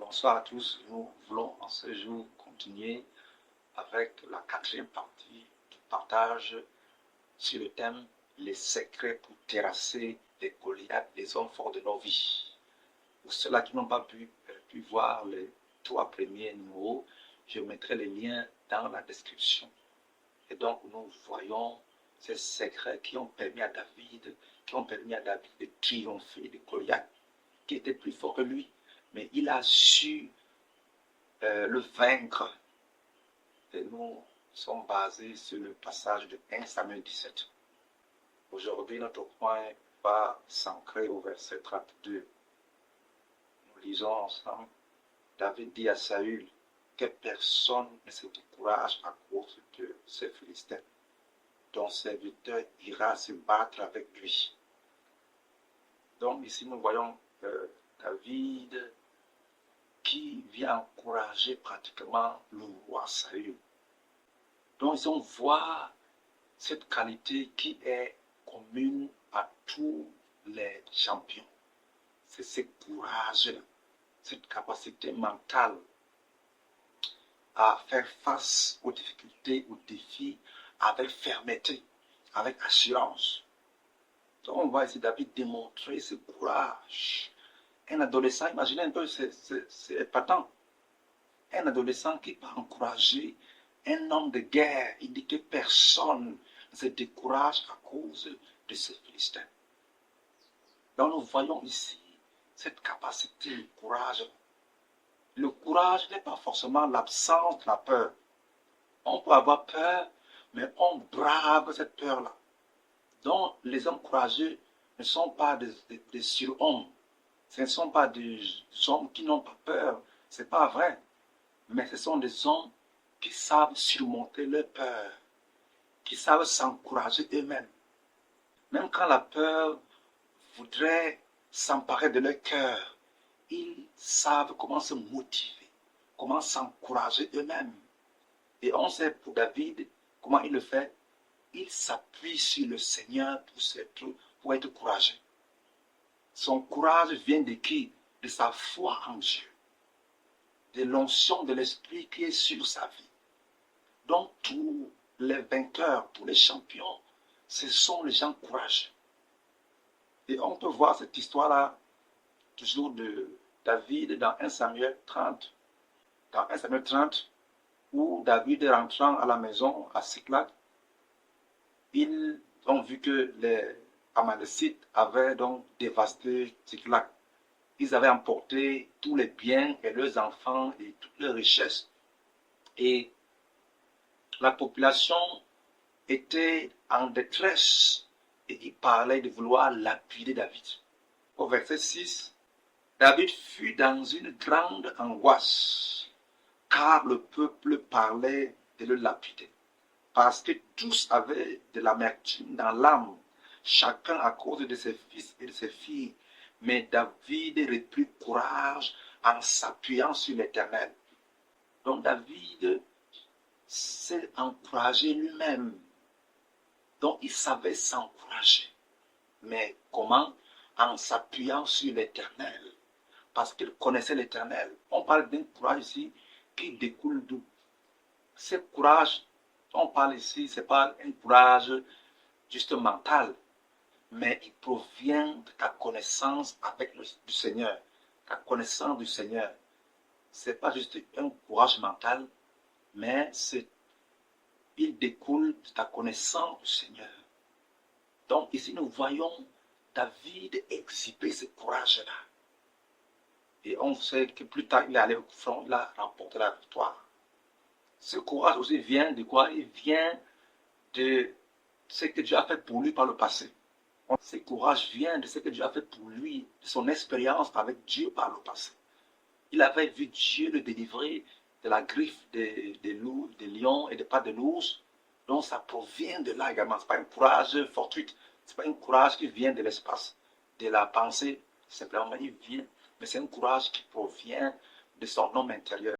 Bonsoir à tous. Nous voulons en ce jour continuer avec la quatrième partie du partage sur le thème les secrets pour terrasser les Goliaths, les hommes forts de nos vies. Pour ceux-là qui n'ont pas pu voir les 3 premiers numéros, je mettrai les liens dans la description. Et donc nous voyons ces secrets qui ont permis à David, de triompher de Goliath, qui était plus fort que lui. Mais il a su le vaincre. Et nous sommes basés sur le passage de 1 Samuel 17. Aujourd'hui, notre point va s'ancrer au verset 32. Nous lisons ensemble. David dit à Saül que personne ne se décourage à cause de ces Philistins. Ton serviteur ira se battre avec lui. Donc ici, nous voyons David qui vient encourager pratiquement le roi Saül. Donc ici, on voit cette qualité qui est commune à tous les champions. C'est ce courage, cette capacité mentale à faire face aux difficultés, aux défis avec fermeté, avec assurance. Donc on voit ici David démontrer ce courage. Un adolescent, imaginez un peu, c'est épatant. Un adolescent qui va encourager un homme de guerre, il dit que personne ne se décourage à cause de ces Philistins. Donc nous voyons ici cette capacité, le courage. Le courage n'est pas forcément l'absence de la peur. On peut avoir peur, mais on brave cette peur-là. Donc les hommes courageux ne sont pas des surhommes. Ce ne sont pas des hommes qui n'ont pas peur, ce n'est pas vrai. Mais ce sont des hommes qui savent surmonter leur peur, qui savent s'encourager eux-mêmes. Même quand la peur voudrait s'emparer de leur cœur, ils savent comment se motiver, comment s'encourager eux-mêmes. Et on sait pour David comment il le fait. Il s'appuie sur le Seigneur pour être courageux. Son courage vient de qui? De sa foi en Dieu, de l'onction de l'Esprit qui est sur sa vie. Donc tous les vainqueurs, tous les champions, ce sont les gens courageux. Et on peut voir cette histoire-là, toujours de David dans 1 Samuel 30. Dans 1 Samuel 30, où David rentrant à la maison à Siklag, ils ont vu que les Amalécites avaient donc dévasté Siklag. Ils avaient emporté tous les biens et leurs enfants et toutes leurs richesses. Et la population était en détresse et ils parlaient de vouloir lapider David. Au verset 6, David fut dans une grande angoisse car le peuple parlait de le lapider. Parce que tous avaient de l'amertume dans l'âme, chacun à cause de ses fils et de ses filles. Mais David reprit courage en s'appuyant sur l'Éternel. Donc David s'est encouragé lui-même. Donc il savait s'encourager. Mais comment? En s'appuyant sur l'Éternel. Parce qu'il connaissait l'Éternel. On parle d'un courage ici qui découle d'où? Ce courage, on parle ici, ce n'est pas un courage juste mental, mais il provient de ta connaissance avec du Seigneur, ta connaissance du Seigneur. Ce n'est pas juste un courage mental, mais il découle de ta connaissance du Seigneur. Donc ici, nous voyons David exhiber ce courage-là. Et on sait que plus tard, il est allé au front, il a remporté la victoire. Ce courage aussi vient de quoi? Il vient de ce que Dieu a fait pour lui par le passé. Ce courage vient de ce que Dieu a fait pour lui, de son expérience avec Dieu par le passé. Il avait vu Dieu le délivrer de la griffe des loups, des lions et des pattes de l'ours. Donc ça provient de là également. Ce n'est pas un courage fortuit. Ce n'est pas un courage qui vient de l'espace, de la pensée. Simplement, il vient. Mais c'est un courage qui provient de son homme intérieur.